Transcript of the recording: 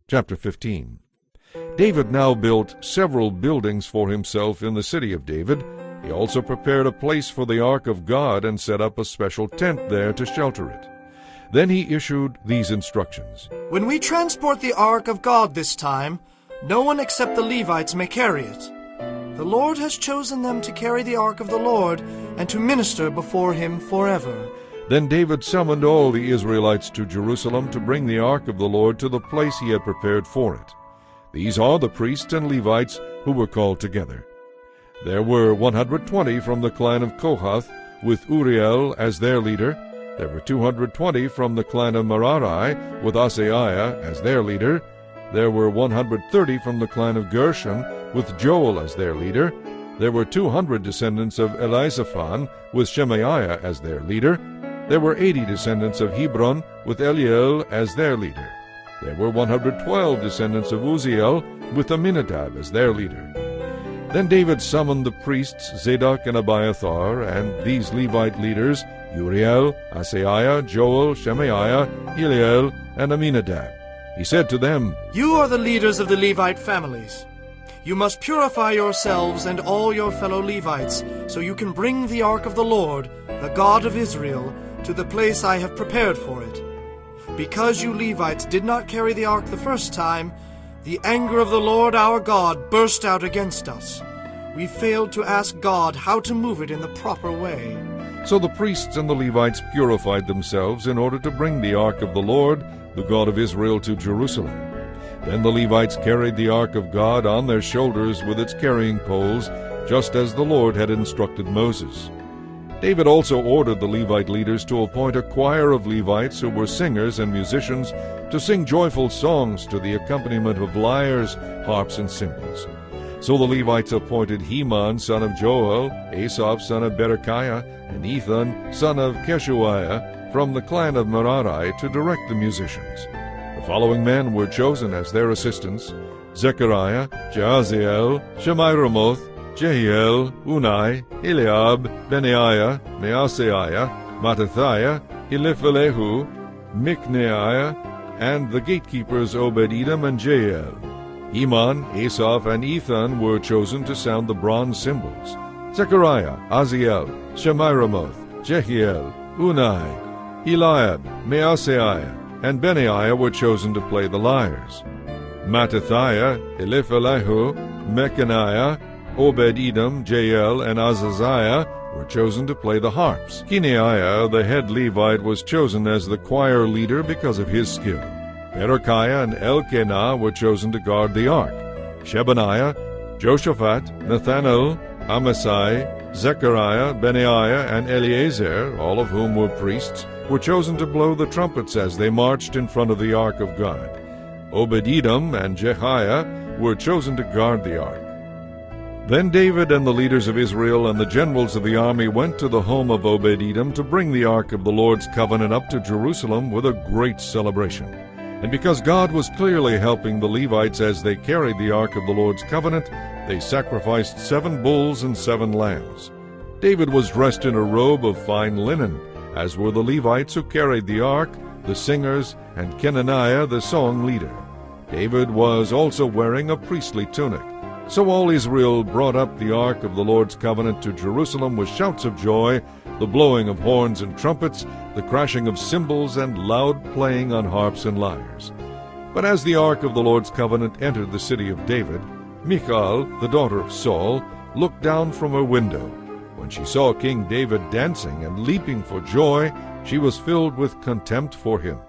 Chapter 15. David now built several buildings for himself in the city of David. He also prepared a place for the ark of God and set up a special tent there to shelter it. Then he issued these instructions. When we transport the ark of God this time, no one except the Levites may carry it. The Lord has chosen them to carry the ark of the Lord and to minister before him forever. Then David summoned all the Israelites to Jerusalem to bring the ark of the Lord to the place he had prepared for it. These are the priests and Levites who were called together. There were 120 from the clan of Kohath, with Uriel as their leader. There were 220 from the clan of Merari, with Asaiah as their leader. There were 130 from the clan of Gershon, with Joel as their leader. There were 200 descendants of Elizaphan, with Shemaiah as their leader. There were 80 descendants of Hebron, with Eliel as their leader. There were 112 descendants of Uzziel, with Aminadab as their leader. Then David summoned the priests Zadok and Abiathar, and these Levite leaders, Uriel, Asaiah, Joel, Shemaiah, Eliel, and Aminadab. He said to them, You are the leaders of the Levite families. You must purify yourselves and all your fellow Levites, so you can bring the ark of the Lord, the God of Israel, to the place I have prepared for it. Because you Levites did not carry the ark the first time, the anger of the Lord our God burst out against us. We failed to ask God how to move it in the proper way. So the priests and the Levites purified themselves in order to bring the ark of the Lord, the God of Israel, to Jerusalem. Then the Levites carried the ark of God on their shoulders with its carrying poles, just as the Lord had instructed Moses. David also ordered the Levite leaders to appoint a choir of Levites who were singers and musicians to sing joyful songs to the accompaniment of lyres, harps, and cymbals. So the Levites appointed Heman, son of Joel, Asaph, son of Berechiah, and Ethan, son of Keshuiah, from the clan of Merari, to direct the musicians. The following men were chosen as their assistants: Zechariah, Jaaziel, Shemiramoth, Jehiel, Unai, Eliab, Benaiah, Maaseiah, Mattithiah, Eliphelehu, Mikneiah, and the gatekeepers Obed-Edom and Jael. Heman, Asaph, and Ethan were chosen to sound the bronze cymbals. Zechariah, Aziel, Shemiramoth, Jehiel, Unai, Eliab, Maaseiah, and Benaiah were chosen to play the lyres. Mattithiah, Eliphelehu, Mechaniah, Obed-Edom, Jael, and Azaziah were chosen to play the harps. Kenaiah, the head Levite, was chosen as the choir leader because of his skill. Berechiah and Elkanah were chosen to guard the ark. Shebaniah, Joshaphat, Nathanael, Amasai, Zechariah, Benaiah, and Eleazar, all of whom were priests, were chosen to blow the trumpets as they marched in front of the ark of God. Obed-Edom and Jehiah were chosen to guard the ark. Then David and the leaders of Israel and the generals of the army went to the home of Obed-Edom to bring the ark of the Lord's covenant up to Jerusalem with a great celebration. And because God was clearly helping the Levites as they carried the ark of the Lord's covenant, they sacrificed 7 bulls and 7 lambs. David was dressed in a robe of fine linen, as were the Levites who carried the ark, the singers, and Kenaniah the song leader. David was also wearing a priestly tunic. So all Israel brought up the ark of the Lord's covenant to Jerusalem with shouts of joy, the blowing of horns and trumpets, the crashing of cymbals, and loud playing on harps and lyres. But as the ark of the Lord's covenant entered the city of David, Michal, the daughter of Saul, looked down from her window. When she saw King David dancing and leaping for joy, she was filled with contempt for him.